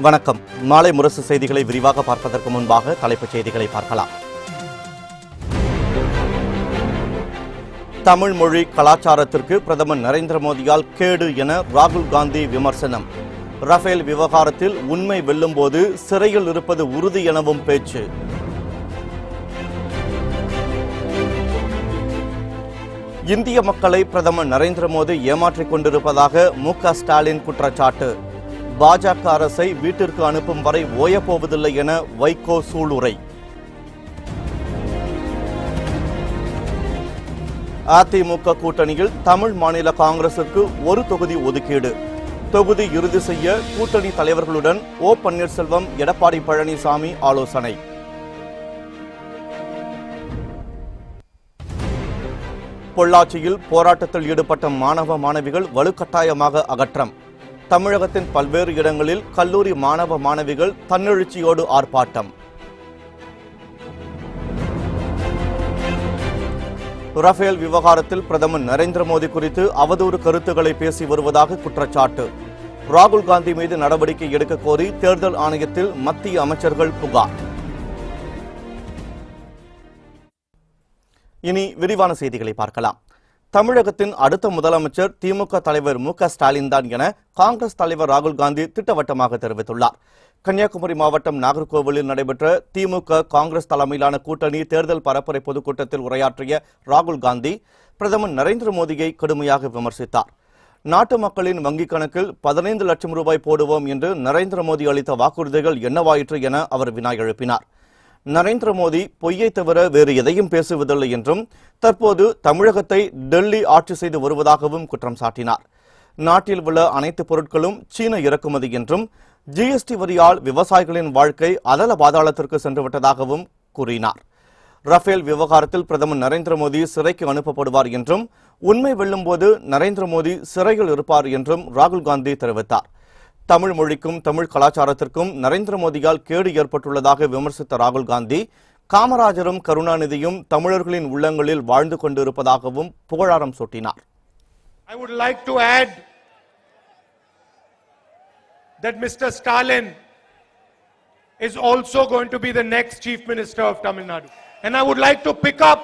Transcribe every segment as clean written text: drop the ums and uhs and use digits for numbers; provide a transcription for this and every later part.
வணக்கம். மாலை முரசு செய்திகளை விரிவாக பார்ப்பதற்கு முன்பாக தலைப்புச் செய்திகளை பார்க்கலாம். தமிழ் மொழி கலாச்சாரத்திற்கு பிரதமர் நரேந்திர மோடியால் கேடு என ராகுல் காந்தி விமர்சனம். ரஃபேல் விவகாரத்தில் உண்மை வெல்லும் போது சிறையில் இருப்பது உறுதி எனவும் பேச்சு. இந்திய மக்களை பிரதமர் நரேந்திர மோடி ஏமாற்றிக் கொண்டிருப்பதாக மு.க. ஸ்டாலின் குற்றச்சாட்டு. பாஜக அரசை வீட்டிற்கு அனுப்பும் வரை ஓயப்போவதில்லை என வைகோ சூளுரை. அதிமுக கூட்டணியில் தமிழ் மாநில காங்கிரசுக்கு ஒரு தொகுதி ஒதுக்கீடு. தொகுதி இறுதி செய்ய கூட்டணி தலைவர்களுடன் ஓ. பன்னீர்செல்வம், எடப்பாடி பழனிசாமி ஆலோசனை. பொள்ளாச்சியில் போராட்டத்தில் ஈடுபட்ட மாணவ மாணவிகள் வலுக்கட்டாயமாக அகற்றம். தமிழகத்தின் பல்வேறு இடங்களில் கல்லூரி மாணவ மாணவிகள் தன்னெழுச்சியோடு ஆர்ப்பாட்டம். ரஃபேல் விவகாரத்தில் பிரதமர் நரேந்திர மோடி குறித்து அவதூறு கருத்துக்களை பேசி வருவதாக குற்றச்சாட்டு. ராகுல் காந்தி மீது நடவடிக்கை எடுக்க கோரி தேர்தல் ஆணையத்தில் மத்திய அமைச்சர்கள் புகார். இனி விரிவான செய்திகளை பார்க்கலாம். தமிழகத்தின் அடுத்த முதலமைச்சர் திமுக தலைவர் மு.க. ஸ்டாலின் தான் என காங்கிரஸ் தலைவர் ராகுல் காந்தி திட்டவட்டமாக தெரிவித்துள்ளார். கன்னியாகுமரி மாவட்டம் நாகர்கோவிலில் நடைபெற்ற திமுக காங்கிரஸ் தலைமையிலான கூட்டணி தேர்தல் பரப்புரை பொதுக்கூட்டத்தில் உரையாற்றிய ராகுல் காந்தி பிரதமர் நரேந்திர மோடியை கடுமையாக விமர்சித்தார். நாட்டு மக்களின் வங்கிக் கணக்கில் 15 லட்சம் ரூபாய் போடுவோம் என்று நரேந்திர மோடி அளித்த வாக்குறுதிகள் என்னவாயிற்று என அவர் வினா எழுப்பினார். நரேந்திர மோடி பொய்யை தவிர வேறு எதையும் பேசுவதில்லை என்றும் தற்போது தமிழகத்தை டெல்லி ஆட்சி செய்து வருவதாகவும் குற்றம் சாட்டினார். நாட்டில் உள்ள அனைத்து பொருட்களும் சீன இறக்குமதி என்றும் ஜிஎஸ்டி வரியால் விவசாயிகளின் வாழ்க்கை அதல பாதாளத்திற்கு சென்றுவிட்டதாகவும் கூறினார். ரஃபேல் விவகாரத்தில் பிரதமர் நரேந்திர மோடி சிறைக்கு அனுப்பப்படுவார் என்றும் உண்மை வெல்லும் போது நரேந்திர மோடி சிறையில் இருப்பார் என்றும் ராகுல் காந்தி தெரிவித்தார். தமிழ் மொழிக்கும் தமிழ் கலாச்சாரத்திற்கும் நரேந்திர மோடியால் கேடு ஏற்பட்டுள்ளதாக விமர்சித்த ராகுல் காந்தி காமராஜரும் கருணாநிதியும் தமிழர்களின் உள்ளங்களில் வாழ்ந்து கொண்டிருப்பதாகவும் புகழாரம் சூட்டினார். I would like to add that Mr. Stalin is also going to be the next Chief Minister of Tamil Nadu. And I would like to pick up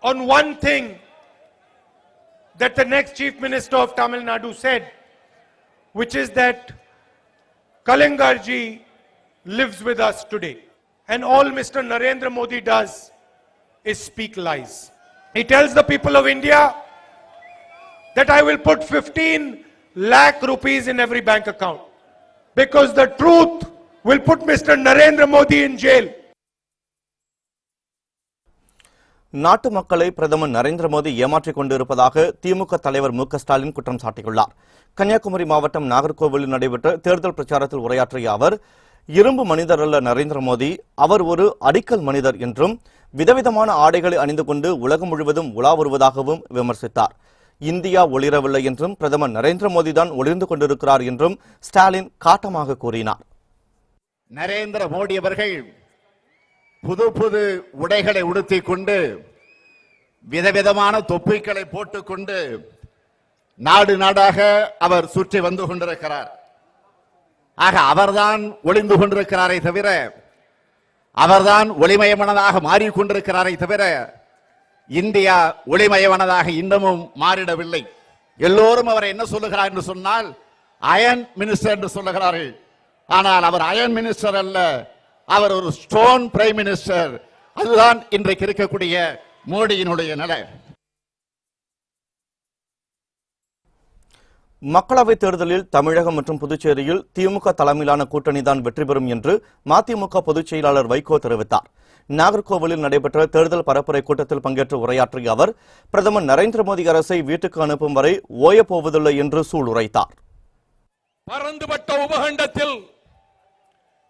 on one thing that the next Chief Minister of Tamil Nadu said, which is that Kalingarji lives with us today. And all Mr. Narendra Modi does is speak lies. He tells the people of India that I will put 15 lakh rupees in every bank account because the truth will put Mr. Narendra Modi in jail. நாட்டு மக்களை பிரதமர் நரேந்திர மோடி ஏமாற்றிக் கொண்டிருப்பதாக திமுக தலைவர் மு.க. ஸ்டாலின் குற்றம் சாட்டியுள்ளார். கன்னியாகுமரி மாவட்டம் நாகர்கோவிலில் நடைபெற்ற தேர்தல் பிரச்சாரத்தில் உரையாற்றிய அவர் இரும்பு மனிதர் அல்ல நரேந்திர மோடி, அவர் ஒரு அடிக்கல் மனிதர் என்றும் விதவிதமான ஆடைகளை அணிந்து கொண்டு உலகம் முழுவதும் உலா வருவதாகவும் விமர்சித்தார். இந்தியா ஒளிரவில்லை என்றும் பிரதமர் நரேந்திர மோடி தான் ஒளிர்ந்து கொண்டிருக்கிறார் என்றும் ஸ்டாலின் காட்டமாக கூறினார். நரேந்திர மோடி அவர்கள் புது புது உடைகளை உடுத்திக் கொண்டு விதவிதமான தொப்பிகளை போட்டுக்கொண்டு நாடு நாடாக அவர் சுற்றி வந்து கொண்டிருக்கிறார். ஆக அவர்தான் ஒளிந்து கொண்டிருக்கிறாரை தவிர, அவர்தான் ஒளிமயமானதாக மாறிக்கொண்டிருக்கிறாரை தவிர இந்தியா ஒளிமயமானதாக இன்னமும் மாறிடவில்லை. எல்லோரும் அவரை என்ன சொல்லுகிறார் என்று சொன்னால் அயன் மினிஸ்டர் என்று சொல்லுகிறார்கள். ஆனால் அவர் அயன் மினிஸ்டர் அல்ல, அவர் ஒரு ஸ்டோன் பிரைம் மினிஸ்டர். அதுதான் இன்றைக்கு இருக்கக்கூடிய மோடியினுடைய நிலை. மக்களவைத் தேர்தலில் தமிழகம் மற்றும் புதுச்சேரியில் திமுக தலைமையிலான கூட்டணி தான் வெற்றி பெறும் என்று மதிமுக பொதுச் செயலாளர் வைகோ தெரிவித்தார். நாகர்கோவிலில் நடைபெற்ற தேர்தல் பரப்புரை கூட்டத்தில் பங்கேற்று உரையாற்றிய அவர் பிரதமர் நரேந்திர மோடி அரசை வீட்டுக்கு அனுப்பும் வரை ஓயப்போவதில்லை என்று சூளுரைத்தார். பரந்துபட்ட உபகண்டத்தில்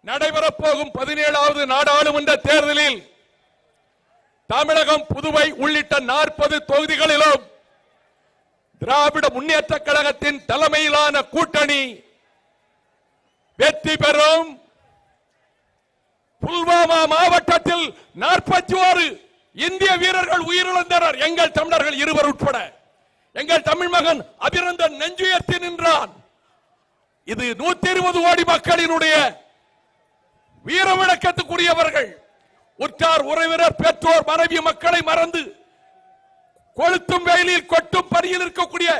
நடைபெறப் போகும் 17வது நாடாளுமன்ற தேர்தலில் தமிழகம், புதுவை உள்ளிட்ட 40 தொகுதிகளிலும் திராவிட முன்னேற்ற கழகத்தின் தலைமையிலான கூட்டணி வெற்றி பெறும். புல்வாமா மாவட்டத்தில் 41 இந்திய வீரர்கள் உயிரிழந்தனர். எங்கள் தமிழர்கள் 2 உட்பட. எங்கள் தமிழ் மகன் அபிநந்தன் நெஞ்சுயர்த்தி நின்றான். இது 120 கோடி மக்களினுடைய வீரவணக்கத்துக்குரியவர்கள். உற்றார் உறவினர் பெற்றோர் மனைவி மக்களை மறந்து கொளுத்தும் வெயிலில் கொட்டும் பணியில் இருக்கக்கூடிய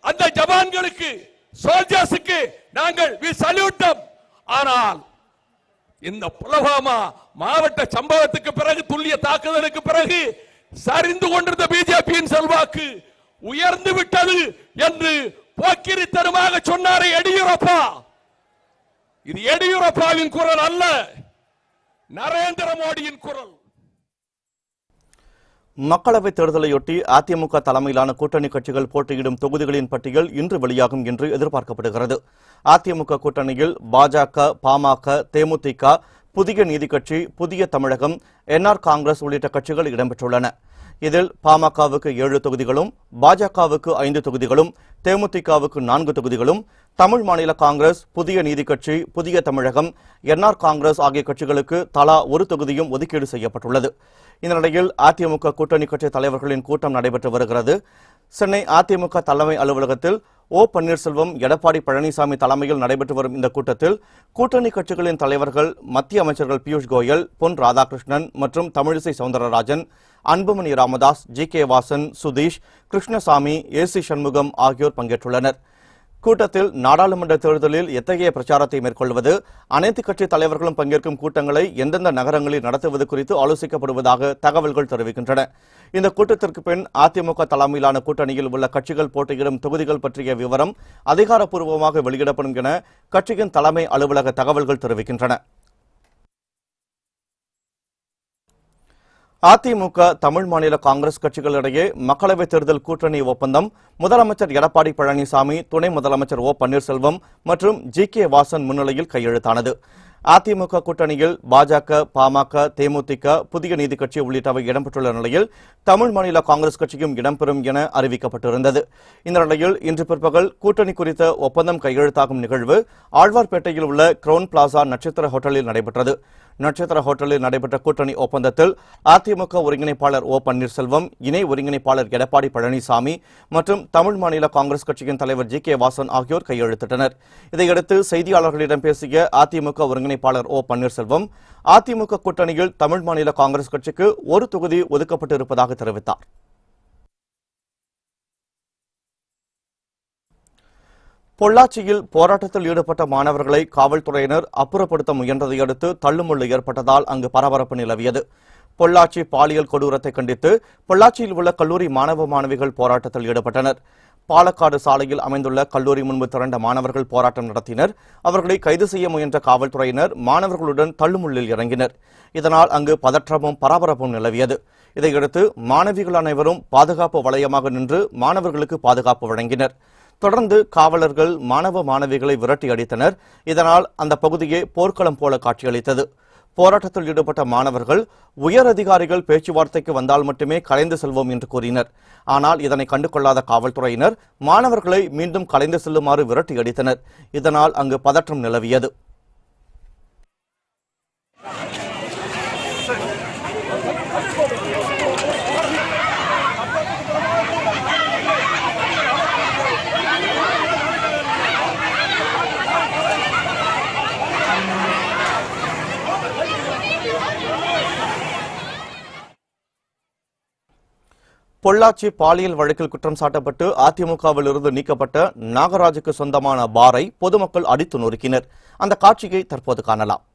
அந்த ஜவான்களுக்கு, சோல்ஜர்ஸுக்கு நாங்கள் சல்யூட்டம். ஆனால் இந்த புலவாமா மாவட்ட சம்பவத்துக்கு பிறகு, துல்லிய தாக்குதலுக்கு பிறகு சரிந்து கொண்டிருந்த பிஜேபியின் செல்வாக்கு உயர்ந்து விட்டது என்று போக்கிரித்தனமாக சொன்னாரே எடியூரப்பா. இது எடியூரப்பாவின் குரல் அல்ல, நரேந்திர மோடியின் குரல். மக்களவைத் தேர்தலையொட்டி அதிமுக தலைமையிலான கூட்டணி கட்சிகள் போட்டியிடும் தொகுதிகளின் பட்டியல் இன்று வெளியாகும் என்று எதிர்பார்க்கப்படுகிறது. அதிமுக கூட்டணியில் பாஜக, பாமக, தேமுதிக, புதிய நீதிக் கட்சி, புதிய தமிழகம், என்ஆர் காங்கிரஸ் உள்ளிட்ட கட்சிகள் இடம்பெற்றுள்ளன. இதில் பாமகவுக்கு 7 தொகுதிகளும், பாஜகவுக்கு 5 தொகுதிகளும், தேமுதிகவுக்கு 4 தொகுதிகளும், தமிழ் மாநில காங்கிரஸ், புதிய நீதிக் கட்சி, புதிய தமிழகம், என்ஆர் காங்கிரஸ் ஆகிய கட்சிகளுக்கு தலா 1 தொகுதியும் ஒதுக்கீடு செய்யப்பட்டுள்ளது. இந்த நிலையில் அதிமுக கூட்டணி கட்சி தலைவர்களின் கூட்டம் நடைபெற்று வருகிறது. சென்னை அதிமுக தலைமை அலுவலகத்தில் ஓ பன்னீர்செல்வம், எடப்பாடி பழனிசாமி தலைமையில் நடைபெற்று வரும் இந்த கூட்டத்தில் கூட்டணி கட்சிகளின் தலைவர்கள், மத்திய அமைச்சர்கள் பியூஷ் கோயல், பொன் ராதாகிருஷ்ணன் மற்றும் தமிழிசை சவுந்தரராஜன், அன்புமணி ராமதாஸ், ஜி.கே. வாசன், சுதீஷ், கிருஷ்ணசாமி, ஏ.சி. சண்முகம் ஆகியோர் பங்கேற்றுள்ளனர். கூட்டத்தில் நாடாளுமன்ற தேர்தலில் எத்தகைய பிரச்சாரத்தை மேற்கொள்வது, அனைத்து கட்சி தலைவர்களும் பங்கேற்கும் கூட்டங்களை எந்தெந்த நகரங்களில் நடத்துவது குறித்து ஆலோசிக்கப்படுவதாக தகவல்கள் தெரிவிக்கின்றன. இந்த கூட்டத்திற்கு பின் அதிமுக தலைமையிலான கூட்டணியில் உள்ள கட்சிகள் போட்டியிடும் தொகுதிகள் பற்றிய விவரம் அதிகாரப்பூர்வமாக வெளியிடப்படும் என கட்சியின் தலைமை அலுவலக தகவல்கள் தெரிவிக்கின்றன. அதிமுக, தமிழ் மாநில காங்கிரஸ் கட்சிகளிடையே மக்களவைத் தேர்தல் கூட்டணி ஒப்பந்தம் முதலமைச்சர் எடப்பாடி பழனிசாமி, துணை முதலமைச்சர் ஓ பன்னீர்செல்வம் மற்றும் ஜி.கே. வாசன் முன்னிலையில் கையெழுத்தானது. அதிமுக கூட்டணியில் பாஜக, பாமக, தேமுதிக, புதிய நீதிக் கட்சி உள்ளிட்டவை இடம்பெற்றுள்ள நிலையில் தமிழ் மாநில காங்கிரஸ் கட்சியும் இடம்பெறும் என அறிவிக்கப்பட்டிருந்தது. இந்த நிலையில் இன்று பிற்பகல் கூட்டணி குறித்த ஒப்பந்தம் கையெழுத்தாகும் நிகழ்வு ஆழ்வார்பேட்டையில் உள்ள கிரவுன் பிளாசா நட்சத்திர ஹோட்டலில் நடைபெற்றது. நட்சத்திர ஹோட்டலில் நடைபெற்ற கூட்டணி ஒப்பந்தத்தில் அதிமுக ஒருங்கிணைப்பாளர் ஓ பன்னீர்செல்வம், இணை ஒருங்கிணைப்பாளர் எடப்பாடி பழனிசாமி மற்றும் தமிழ் மாநில காங்கிரஸ் கட்சியின் தலைவர் ஜி.கே. வாசன் ஆகியோர் கையெழுத்திட்டனர். இதையடுத்து செய்தியாளர்களிடம் பேசிய அதிமுக ஒருங்கிணைப்பாளர் ஓ பன்னீர்செல்வம், அதிமுக கூட்டணியில் தமிழ் மாநில காங்கிரஸ் கட்சிக்கு 1 தொகுதி ஒதுக்கப்பட்டிருப்பதாக தெரிவித்தார். பொள்ளாச்சியில் போராட்டத்தில் ஈடுபட்ட மாணவர்களை காவல்துறையினர் அப்புறப்படுத்த முயன்றதை அடுத்து தள்ளுமுள்ளு ஏற்பட்டதால் அங்கு பரபரப்பு நிலவியது. பொள்ளாச்சி பாலியல் கொடூரத்தை கண்டித்து பொள்ளாச்சியில் உள்ள கல்லூரி மாணவ மாணவிகள் போராட்டத்தில் ஈடுபட்டனர். பாலக்காடு சாலையில் அமைந்துள்ள கல்லூரி முன்பு திரண்ட மாணவர்கள் போராட்டம் நடத்தினர். அவர்களை கைது செய்ய முயன்ற காவல்துறையினர் மாணவர்களுடன் தள்ளுமுள்ளில் இறங்கினர். இதனால் அங்கு பதற்றமும் பரபரப்பும் நிலவியது. இதையடுத்து மாணவிகள் அனைவரும் பாதுகாப்பு வளையமாக நின்று மாணவர்களுக்கு பாதுகாப்பு வழங்கினர். தொடர்ந்து காவலர்கள் மாணவ மாணவிகளை விரட்டி அடித்தனர். இதனால் அந்த பகுதியே போர்க்களம் போல காட்சியளித்தது. போராட்டத்தில் ஈடுபட்ட மாணவர்கள் உயர் அதிகாரிகள் பேச்சுவார்த்தைக்கு வந்தால் மட்டுமே கலைந்து செல்வோம் என்று கூறினர். ஆனால் இதனை கண்டுகொள்ளாத காவல்துறையினர் மாணவர்களை மீண்டும் கலைந்து செல்லுமாறு விரட்டி அடித்தனர். இதனால் அங்கு பதற்றம் நிலவியது. பொள்ளாச்சி பாலியல் வழக்கில் குற்றம் சாட்டப்பட்டு அதிமுகவில் இருந்து நீக்கப்பட்ட நாகராஜுக்கு சொந்தமான பாரை பொதுமக்கள் அடித்து நொறுக்கினர். அந்த காட்சியை தற்போது காணலாம்.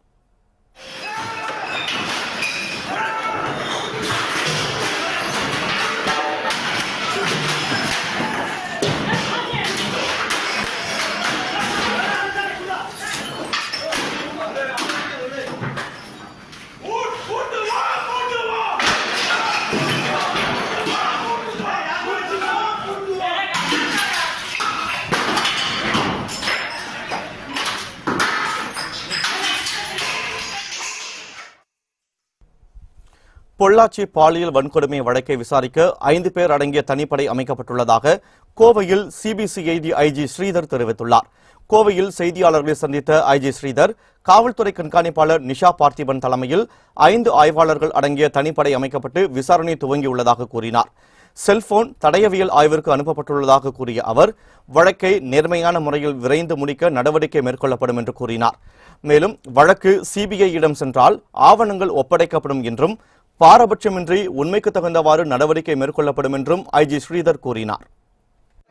பொள்ளாச்சி பாலியல் வன்கொடுமை வழக்கை விசாரிக்க 5 பேர் அடங்கிய தனிப்படை அமைக்கப்பட்டுள்ளதாக கோவையில் சிபிசிஐடி ஐஜி ஸ்ரீதர் தெரிவித்துள்ளார். கோவையில் செய்தியாளர்களை சந்தித்த ஐஜி ஸ்ரீதர், காவல்துறை கண்காணிப்பாளர் நிஷா பார்த்திபன் தலைமையில் 5 ஆய்வாளர்கள் அடங்கிய தனிப்படை அமைக்கப்பட்டு விசாரணை துவங்கியுள்ளதாக கூறினார். செல்போன் தடயவியல் ஆய்விற்கு அனுப்பப்பட்டுள்ளதாக கூறிய அவர் வழக்கை நேர்மையான முறையில் விரைந்து முடிக்க நடவடிக்கை மேற்கொள்ளப்படும் என்று கூறினார். மேலும் வழக்கு சிபிஐயிடம் சென்றால் ஆவணங்கள் ஒப்படைக்கப்படும் என்றும் பாரபட்சமின்றி உண்மைக்கு தகுந்தவாறு நடவடிக்கை மேற்கொள்ளப்படும் என்றும் ஐஜி ஸ்ரீதர் கூறினார்.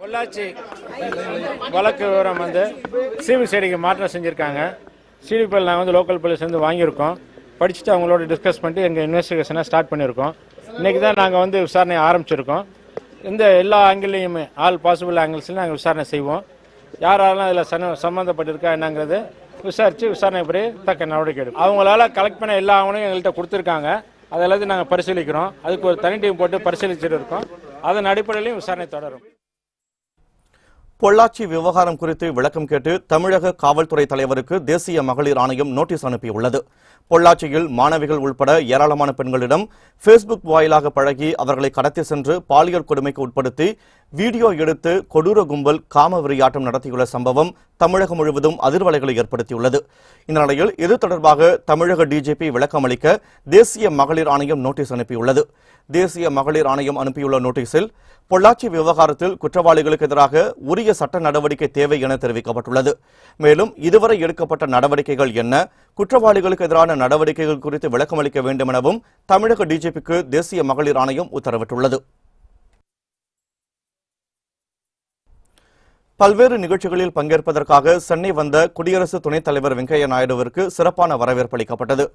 பொள்ளாச்சி வழக்கு விவரம் சிபிசிஐடிக்கு மாற்றம் செஞ்சுருக்காங்க. சிடிபிஎல் நாங்கள் லோக்கல் போலீஸ் வாங்கியிருக்கோம். படிச்சுட்டு அவங்களோட டிஸ்கஸ் பண்ணிட்டு எங்கள் இன்வெஸ்டிகேஷனை ஸ்டார்ட் பண்ணியிருக்கோம். இன்றைக்கி தான் நாங்கள் விசாரணை ஆரம்பிச்சிருக்கோம். இந்த எல்லா ஆங்கிள்லையுமே ஆல் பாசிபிள் ஆங்கிள்ஸ்லையும் நாங்கள் விசாரணை செய்வோம். யாரெல்லாம் இதில் சம்மந்தப்பட்டிருக்கா என்னங்கிறது விசாரித்து விசாரணை படி தக்க நடவடிக்கை எடுக்கும். அவங்களால கலெக்ட் பண்ண எல்லா ஆவணையும் எங்கள்கிட்ட கொடுத்துருக்காங்க. அதெல்லாத்தையும் நாங்கள் பரிசீலிக்கிறோம். அதுக்கு ஒரு தனி டீம் போட்டு பரிசீலிச்சுட்டு இருக்கோம். அதன் அடிப்படையிலையும் விசாரணை தொடரும். பொள்ளாச்சி விவகாரம் குறித்து விளக்கம் கேட்டு தமிழக காவல்துறை தலைவருக்கு தேசிய மகளிர் ஆணையம் நோட்டீஸ் அனுப்பியுள்ளது. பொள்ளாச்சியில் மாணவிகள் உட்பட ஏராளமான பெண்களிடம் பேஸ்புக் வாயிலாக பழகி அவர்களை கடத்தி சென்று பாலியல் கொடுமைக்கு உட்படுத்தி வீடியோ எடுத்து கொடூர கும்பல் காம வெறியாட்டம் நடத்தியுள்ள சம்பவம் தமிழகம் முழுவதும் அதிர்வலைகளை ஏற்படுத்தியுள்ளது. இந்த நிலையில் இது தொடர்பாக தமிழக டிஜிபி விளக்கம் அளிக்க தேசிய மகளிர் ஆணையம் நோட்டீஸ் அனுப்பியுள்ளது. தேசிய மகளிர் ஆணையம் அனுப்பியுள்ள நோட்டீஸில் பொள்ளாச்சி விவகாரத்தில் குற்றவாளிகளுக்கு எதிராக உரிய சட்ட நடவடிக்கை தேவை என தெரிவிக்கப்பட்டுள்ளது. மேலும் இதுவரை எடுக்கப்பட்ட நடவடிக்கைகள் என்ன, குற்றவாளிகளுக்கு எதிரான நடவடிக்கைகள் குறித்து விளக்கம் அளிக்க வேண்டும் எனவும் தமிழக டிஜிபிக்கு தேசிய மகளிர் ஆணையம் உத்தரவிட்டுள்ளது. பல்வேறு நிகழ்ச்சிகளில் பங்கேற்பதற்காக சென்னை வந்த குடியரசு துணைத் தலைவர் வெங்கையா நாயுடுவிற்கு சிறப்பான வரவேற்பு அளிக்கப்பட்டது.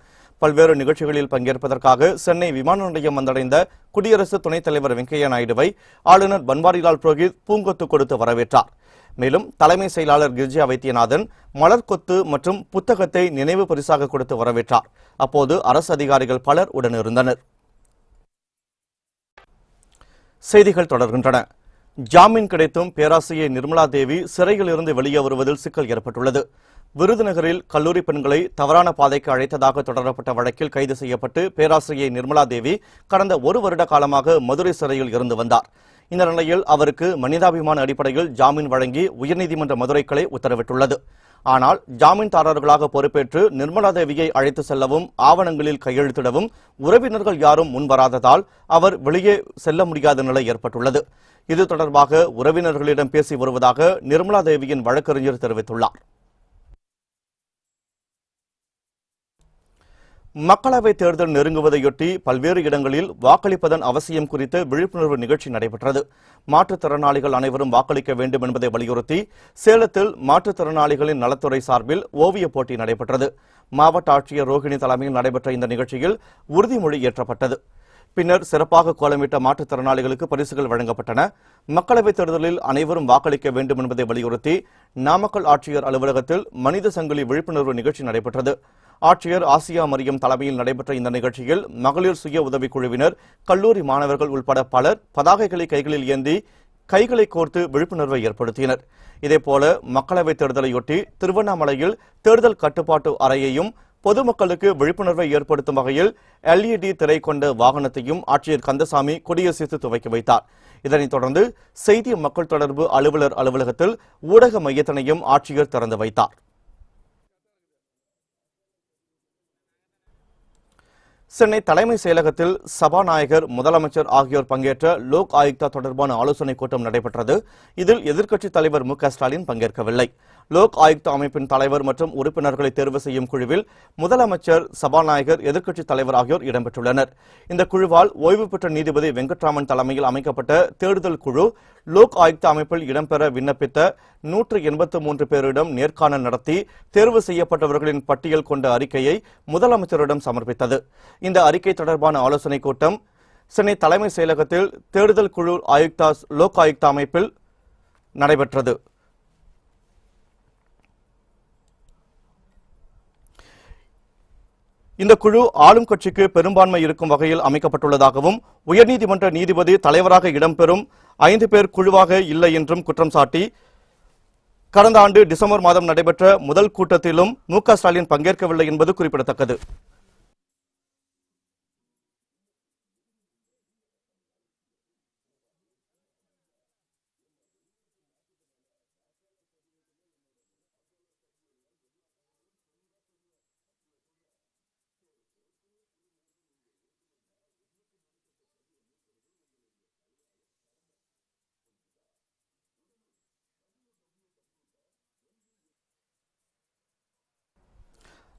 பல்வேறு நிகழ்ச்சிகளில் பங்கேற்பதற்காக சென்னை விமான நிலையம் வந்தடைந்த குடியரசு துணைத் தலைவர் வெங்கையா நாயுடுவை ஆளுநர் பன்வாரிலால் புரோஹித் பூங்கொத்து கொடுத்து வரவேற்றார். மேலும் தலைமை செயலாளர் கிரிஜா வைத்தியநாதன் மலர்கொத்து மற்றும் புத்தகத்தை நினைவு பரிசாக கொடுத்து வரவேற்றார். அப்போது அரசு அதிகாரிகள் பலர் உடனிருந்தனர். செய்திகள் தொடர்கின்றன. ஜாமீன் கிடைத்தும் பேராசிரியை நிர்மலா தேவி சிறையில் இருந்து வெளியே வருவதில் சிக்கல் ஏற்பட்டுள்ளது. விருதுநகரில் கல்லூரி பெண்களை தவறான பாதைக்கு அழைத்ததாக தொடரப்பட்ட வழக்கில் கைது செய்யப்பட்டு பேராசிரியை நிர்மலா தேவி கடந்த 1 வருட காலமாக மதுரை சிறையில் இருந்து வந்தார். இந்த நிலையில் அவருக்கு மனிதாபிமான அடிப்படையில் ஜாமீன் வழங்கி உயர்நீதிமன்ற மதுரை கிளை உத்தரவிட்டுள்ளது. ஆனால் ஜாமீன்தாரர்களாக பொறுப்பேற்று நிர்மலா தேவியை அழைத்து செல்லவும் ஆவணங்களில் கையெழுத்திடவும் உறவினர்கள் யாரும் முன்வராததால் அவர் வெளியே செல்ல முடியாத நிலை ஏற்பட்டுள்ளது. இது தொடர்பாக உறவினர்களிடம் பேசி வருவதாக நிர்மலா தேவியின் வழக்கறிஞர் தெரிவித்துள்ளார். மக்களவைத் தேர்தல் நெருங்குவதையொட்டி பல்வேறு இடங்களில் வாக்களிப்பதன் அவசியம் குறித்து விழிப்புணர்வு நிகழ்ச்சி நடைபெற்றது. மாற்றுத்திறனாளிகள் அனைவரும் வாக்களிக்க வேண்டும் என்பதை வலியுறுத்தி சேலத்தில் மாற்றுத்திறனாளிகளின் நலத்துறை சார்பில் ஓவியப் போட்டி நடைபெற்றது. மாவட்ட ஆட்சியர் ரோஹிணி தலைமையில் நடைபெற்ற இந்த நிகழ்ச்சியில் உறுதிமொழி ஏற்றப்பட்டது. பின்னர் சிறப்பாக கோலமிட்ட மாற்றுத்திறனாளிகளுக்கு பரிசுகள் வழங்கப்பட்டன. மக்களவைத் தேர்தலில் அனைவரும் வாக்களிக்க வேண்டும் என்பதை வலியுறுத்தி நாமக்கல் ஆட்சியர் அலுவலகத்தில் மனித சங்கிலி விழிப்புணர்வு நிகழ்ச்சி நடைபெற்றது. ஆட்சியர் ஆசியா மரியம் தலைமையில் நடைபெற்ற இந்த நிகழ்ச்சியில் மகளிர் சுய உதவிக் குழுவினர், கல்லூரி மாணவர்கள் உட்பட பலர் பதாகைகளை கைகளில் ஏந்தி கைகளை கோர்த்து விழிப்புணர்வை ஏற்படுத்தினர். இதேபோல மக்களவைத் தேர்தலையொட்டி திருவண்ணாமலையில் தேர்தல் கட்டுப்பாட்டு அறையையும் பொதுமக்களுக்கு விழிப்புணர்வை ஏற்படுத்தும் வகையில் LED திரை கொண்ட வாகனத்தையும் ஆட்சியர் கந்தசாமி கொடியசைத்து துவக்கி வைத்தார். இதனைத் தொடர்ந்து செய்தி மக்கள் தொடர்பு அலுவலர் அலுவலகத்தில் ஊடக மையத்தினையும் ஆட்சியர் திறந்து வைத்தார். சென்னை தலைமை செயலகத்தில் சபாநாயகர், முதலமைச்சர் ஆகியோர் பங்கேற்ற லோக் ஆயுக்தா தொடர்பான ஆலோசனைக் கூட்டம் நடைபெற்றது. இதில் எதிர்க்கட்சித் தலைவர் மு.க.ஸ்டாலின் பங்கேற்கவில்லை. லோக் ஆயுக்தா அமைப்பின் தலைவர் மற்றும் உறுப்பினர்களை தேர்வு செய்யும் குழுவில் முதலமைச்சர், சபாநாயகர், எதிர்க்கட்சித் தலைவர் ஆகியோர் இடம்பெற்றுள்ளனர். இந்த குழுவால் ஓய்வு பெற்ற நீதிபதி வெங்கட்ராமன் தலைமையில் அமைக்கப்பட்ட தேடுதல் குழு லோக் ஆயுக்தா அமைப்பில் இடம்பெற விண்ணப்பித்த 183 பேரிடம் நேர்காணல் நடத்தி தேர்வு செய்யப்பட்டவர்களின் பட்டியல் கொண்ட அறிக்கையை முதலமைச்சரிடம் சமர்ப்பித்தது. இந்த அறிக்கை தொடர்பான ஆலோசனைக் கூட்டம் சென்னை தலைமை செயலகத்தில் தேடுதல் குழு லோக் ஆயுக்தா அமைப்பில் நடைபெற்றது. இந்த குழு ஆளும் கட்சிக்கு பெரும்பான்மை இருக்கும் வகையில் அமைக்கப்பட்டுள்ளதாகவும் உயர்நீதிமன்ற நீதிபதி தலைவராக இடம்பெறும் 5 பேர் குழுவாக இல்லை என்றும் குற்றம் சாட்டி கடந்த ஆண்டு டிசம்பர் மாதம் நடைபெற்ற முதல் கூட்டத்திலும் மு.க.ஸ்டாலின் பங்கேற்கவில்லை என்பது குறிப்பிடத்தக்கது.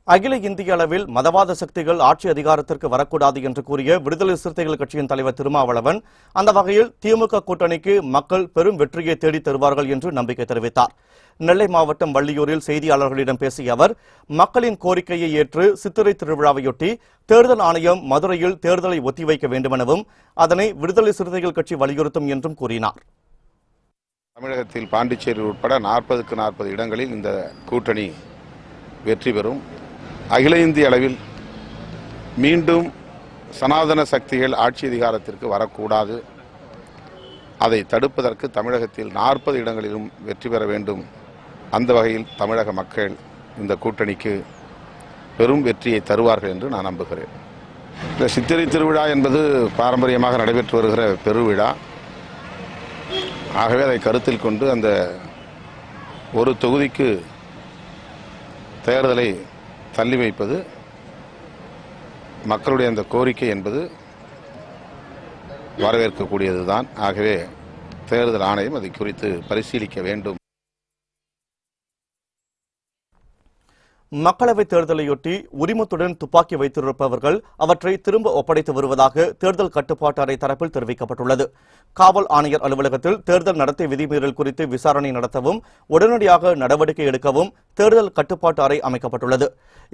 அகில இந்திய அளவில் மதவாத சக்திகள் ஆட்சி அதிகாரத்திற்கு வரக்கூடாது என்று கூறிய விடுதலை சிறுத்தைகள் கட்சியின் தலைவர் திருமாவளவன் அந்த வகையில் திமுக கூட்டணிக்கு மக்கள் பெரும் வெற்றியை தேடித் தருவார்கள் என்று நம்பிக்கை தெரிவித்தார். நெல்லை மாவட்டம் வள்ளியூரில் செய்தியாளர்களிடம் பேசிய அவர், மக்களின் கோரிக்கையை ஏற்று சித்திரை திருவிழாவையொட்டி தேர்தல் ஆணையம் மதுரையில் தேர்தலை ஒத்திவைக்க வேண்டுமெனவும் அதனை விடுதலை சிறுத்தைகள் கட்சி வலியுறுத்தும் என்றும் கூறினார். தமிழகத்தில் பாண்டிச்சேரி உட்பட 40க்கு 40 இடங்களில் இந்த கூட்டணி வெற்றி பெறும். அகில இந்திய அளவில் மீண்டும் சனாதன சக்திகள் ஆட்சி அதிகாரத்திற்கு வரக்கூடாது. அதை தடுப்பதற்கு தமிழகத்தில் 40 இடங்களிலும் வெற்றி பெற வேண்டும். அந்த வகையில் தமிழக மக்கள் இந்த கூட்டணிக்கு பெரும் வெற்றியை தருவார்கள் என்று நான் நம்புகிறேன். இந்த சித்திரை திருவிழா என்பது பாரம்பரியமாக நடைபெற்று வருகிற பெருவிழா. ஆகவே அதை கருத்தில் கொண்டு அந்த ஒரு தொகுதிக்கு தேர்தலை தள்ளி வைப்பது, மக்களுடைய அந்த கோரிக்கை என்பது வரவேற்கக்கூடியதுதான். ஆகவே தேர்தல் ஆணையம் அதை குறித்து பரிசீலிக்க வேண்டும். மக்களவைத் தேர்தலையொட்டி உரிமத்துடன் துப்பாக்கி வைத்திருப்பவர்கள் அவற்றை திரும்ப ஒப்படைத்து வருவதாக தேர்தல் கட்டுப்பாட்டு அறை தரப்பில் தெரிவிக்கப்பட்டுள்ளது. காவல் ஆணையர் அலுவலகத்தில் தேர்தல் நடத்தை விதிமீறல் குறித்து விசாரணை நடத்தவும் உடனடியாக நடவடிக்கை எடுக்கவும் தேர்தல் கட்டுப்பாட்டு அறை அமைக்கப்பட்டுள்ளது.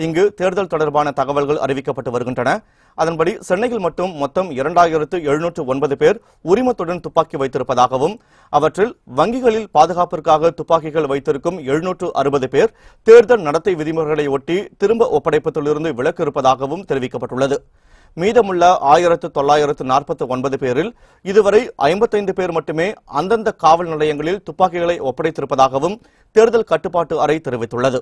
இங்கு தேர்தல் தொடர்பான தகவல்கள் அறிவிக்கப்பட்டு வருகின்றன. அதன்படி சென்னையில் மட்டும் மொத்தம் 2709 பேர் உரிமத்துடன் துப்பாக்கி வைத்திருப்பதாகவும் அவற்றில் வங்கிகளில் பாதுகாப்பிற்காக துப்பாக்கிகள் வைத்திருக்கும் 760 பேர் தேர்தல் நடத்தை விதிமுறைகளை ஒட்டி திரும்ப ஒப்படைப்பதிலிருந்து விலக்கு இருப்பதாகவும் தெரிவிக்கப்பட்டுள்ளது. மீதமுள்ள 1949 பேரில் இதுவரை 55 பேர் மட்டுமே அந்தந்த காவல் நிலையங்களில் துப்பாக்கிகளை ஒப்படைத்திருப்பதாகவும் தேர்தல் கட்டுப்பாட்டு அறை தெரிவித்துள்ளது.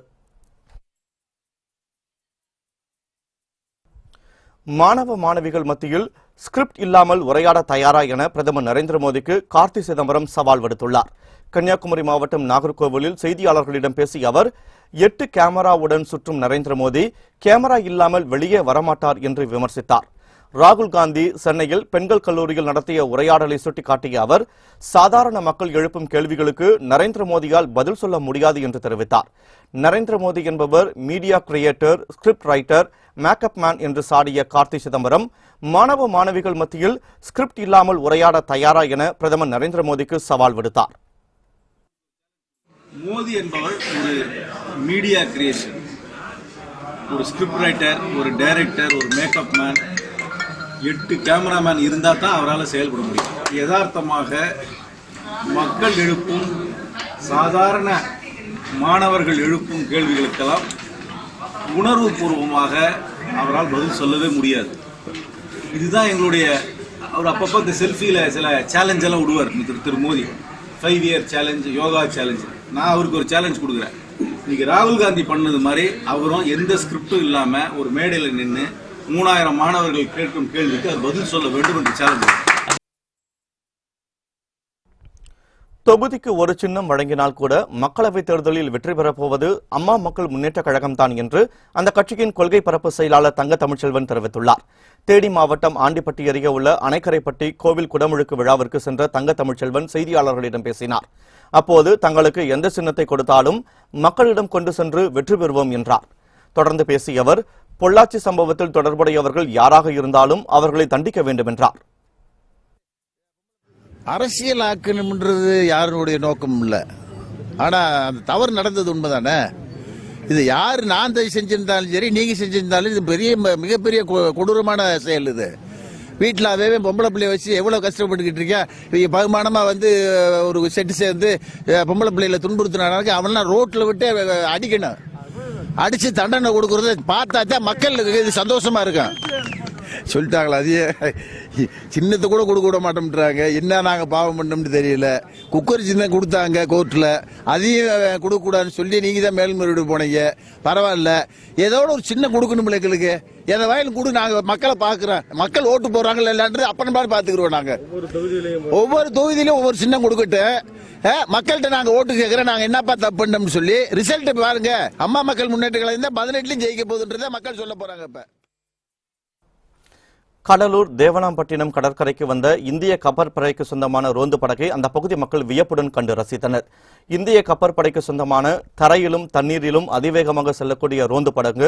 மாணவ மாணவிகள் மத்தியில் ஸ்கிரிப்ட் இல்லாமல் உரையாட தயாரா என பிரதமர் நரேந்திர மோடிக்கு கார்த்தி சிதம்பரம் சவால் விடுத்துள்ளார். கன்னியாகுமரி மாவட்டம் நாகர்கோவிலில் செய்தியாளர்களிடம் பேசிய அவர், 8 கேமராவுடன் சுற்றும் நரேந்திர மோடி கேமரா இல்லாமல் வெளியே வரமாட்டார் என்று விமர்சித்தார். ராகுல் காந்தி சென்னையில் பெண்கள் கல்லூரியில் நடத்திய உரையாடலை சுட்டிக்காட்டிய அவர், சாதாரண மக்கள் எழுப்பும் கேள்விகளுக்கு நரேந்திர மோடியால் பதில் சொல்ல முடியாது என்று தெரிவித்தார். நரேந்திர மோடி என்பவர் media creator, script writer, makeup man என்று சாடிய கார்த்தி சிதம்பரம், மாணவ மாணவிகள் மத்தியில் ஸ்கிரிப்ட் இல்லாமல் உரையாட தயாரா என பிரதமர் நரேந்திர மோடிக்கு சவால் விடுத்தார். மோடி என்பவர் ஒரு மீடியா கிரியேஷன், ஒரு ஸ்கிரிப்ட் ரைட்டர், ஒரு டைரக்டர், ஒரு மேக்கப் மேன், 8 கேமராமேன் இருந்தால் தான் அவரால் செயல்பட முடியும். யதார்த்தமாக மக்கள் எழுப்பும், சாதாரண மாணவர்கள் எழுப்பும் கேள்விகளுக்கெல்லாம் உணர்வு பூர்வமாக அவரால் பதில் சொல்லவே முடியாது. இதுதான் எங்களுடைய, அவர் அப்பப்போ இந்த செல்ஃபியில் சில சேலஞ்ச் எல்லாம் விடுவார் திரு Modi. 5 year challenge, yoga challenge. நான் அவருக்கு ஒரு சேலஞ்ச் கொடுக்குறேன். இன்னைக்கு ராகுல் காந்தி பண்ணது மாதிரி அவரும் எந்த ஸ்கிரிப்டும் இல்லாமல் ஒரு மேடையில் நின்று 3000 மாணவர்கள் கேட்கும் கேள்விக்கு அவர் பதில் சொல்ல வேண்டும் என்று சேலஞ்ச். தொகுதிக்கு ஒரு சின்னம் வழங்கினால் கூட மக்களவைத் தேர்தலில் வெற்றி பெறப்போவது அம்மா மக்கள் முன்னேற்ற கழகம்தான் என்று அந்த கட்சியின் கொள்கை பரப்பு செயலாளர் தங்க தமிழ்ச்செல்வன் தெரிவித்துள்ளார். தேனி மாவட்டம் ஆண்டிப்பட்டி அருகே உள்ள அணைக்கரைப்பட்டி கோவில் குடமுழுக்கு விழாவிற்கு சென்ற தங்க தமிழ்ச்செல்வன் செய்தியாளர்களிடம் பேசினார். அப்போது தங்களுக்கு எந்த சின்னத்தை கொடுத்தாலும் மக்களிடம் கொண்டு சென்று வெற்றி பெறுவோம் என்றார். தொடர்ந்து பேசிய அவர், பொள்ளாச்சி சம்பவத்தில் தொடர்புடையவர்கள் யாராக இருந்தாலும் அவர்களை தண்டிக்க வேண்டும் என்றார். அரசியல் ஆக்கணும்ன்றது யாருடைய நோக்கம் இல்லை. ஆனா அந்த தவறு நடந்தது உண்மைதானே. இது யாரு நான் செஞ்சிருந்தாலும் சரி, நீங்க செஞ்சிருந்தாலும் இது மிகப்பெரிய கொடூரமான செயல். இது வீட்டில் அவே பொம்பளை பிள்ளைய வச்சு எவ்வளவு கஷ்டப்பட்டுக்கிட்டு இருக்கேன். இவங்க பகுமானமா ஒரு செட்டு சேர்ந்து பொம்பளை பிள்ளைகளை துன்புறுத்தினாங்க. அவன்லாம் ரோட்ல விட்டு அடிக்கணும், அடிச்சு தண்டனை கொடுக்கறது பார்த்தாதான் மக்களுக்கு இது சந்தோஷமா இருக்கும். சொல்லிட்டாங்களா, அதையே சின்னத்தை கூட கொடுக்க விட மாட்டோம்ன்றாங்க. என்ன நாங்க பாவம் பண்ணோம்னு தெரியல. குக்கர் சின்னம் கொடுத்தாங்க கோர்ட்ல, அதையும் கொடுக்க கூடாதுன்னு சொல்லி நீங்க தான் மேல்முறையீடு போனீங்க. பரவாயில்ல, ஏதோ ஒரு சின்ன கொடுக்கணும் எங்களுக்கு. எதை வாயிலும் கொடு, நாங்க மக்களை பாக்குறோம். மக்கள் ஓட்டு போறாங்க இல்லன்றது அப்புறம் மாதிரி பாத்துக்கிறோம். நாங்க ஒவ்வொரு தொகுதியிலும் ஒவ்வொரு சின்னம் கொடுக்கட்டு மக்கள்கிட்ட நாங்க ஓட்டு கேட்கிறோம். நாங்க என்னப்பா தப்பு பண்ணோம்னு சொல்லி ரிசல்ட் பாருங்க. அம்மா மக்கள் முன்னேற்ற கழகம் 18லயும் ஜெயிக்க போகுதுன்றத மக்கள் சொல்ல போறாங்க. இப்ப கடலூர் தேவனாம்பட்டினம் கடற்கரைக்கு வந்த இந்திய கப்பற்படைக்கு சொந்தமான ரோந்து படகை அந்த பகுதி மக்கள் வியப்புடன் கண்டு ரசித்தனர். இந்திய கப்பற்படைக்கு சொந்தமான தரையிலும் தண்ணீரிலும் அதிவேகமாக செல்லக்கூடிய ரோந்து படகு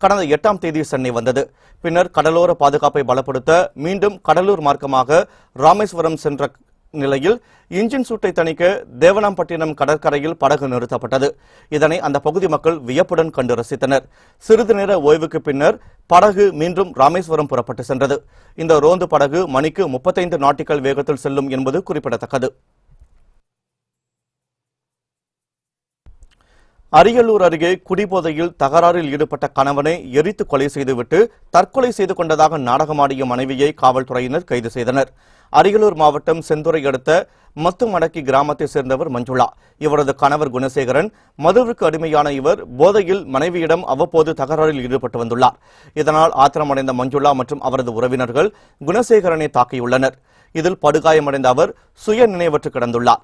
கடந்த 8ஆம் தேதி சென்னை வந்தது. பின்னர் கடலோர பாதுகாப்பை பலப்படுத்த மீண்டும் கடலூர் மார்க்கமாக ராமேஸ்வரம் சென்ற நிலையில் இன்ஜின் சூட்டை தணிக்க தேவனாம்பட்டினம் கடற்கரையில் படகு நிறுத்தப்பட்டது. இதனை அந்த பகுதி மக்கள் வியப்புடன் கண்டு ரசித்தனர். சிறிது நேர ஓய்வுக்கு பின்னர் படகு மீண்டும் ராமேஸ்வரம் புறப்பட்டு சென்றது. இந்த ரோந்து படகு மணிக்கு 35 நாட்டிக்கல் வேகத்தில் செல்லும் என்பது குறிப்பிடத்தக்கது. அரியலூர் அருகே குடிபோதையில் தகராறில் ஈடுபட்ட கணவனை எரித்து கொலை செய்துவிட்டு தற்கொலை செய்து கொண்டதாக நாடகமாடிய மனைவியை காவல்துறையினர் கைது செய்தனர். அரியலூர் மாவட்டம் செந்துறை அடுத்த மத்துமடக்கி கிராமத்தை சேர்ந்தவர் மஞ்சுளா. இவரது கணவர் குணசேகரன். மதுவுக்கு அடிமையான இவர் போதையில் மனைவியிடம் அவ்வப்போது தகராறில் ஈடுபட்டு வந்துள்ளார். இதனால் ஆத்திரமடைந்த மஞ்சுளா மற்றும் அவரது உறவினர்கள் குணசேகரனை தாக்கியுள்ளனர். இதில் படுகாயமடைந்த அவர் சுய நினைவற்று கிடந்துள்ளார்.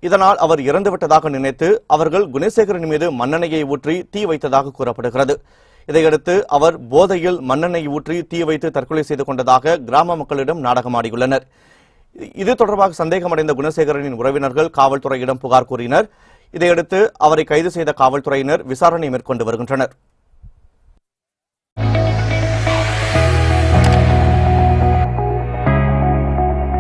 இதனால் அவர் இறந்துவிட்டதாக நினைத்து அவர்கள் குணசேகரன் மீது மண்ணெண்ணெயை ஊற்றி தீ வைத்ததாக கூறப்படுகிறது. இதையடுத்து அவர் போதையில் மண்ணெண்ணெய் ஊற்றி தீ வைத்து தற்கொலை செய்து கொண்டதாக கிராம மக்களிடம் நாடகமாடியுள்ளனர். இது தொடர்பாக சந்தேகமடைந்த குணசேகரனின் உறவினர்கள் காவல்துறையிடம் புகார் கூறினர். இதையடுத்து அவரை கைது செய்த காவல்துறையினர் விசாரணை மேற்கொண்டு வருகின்றனர்.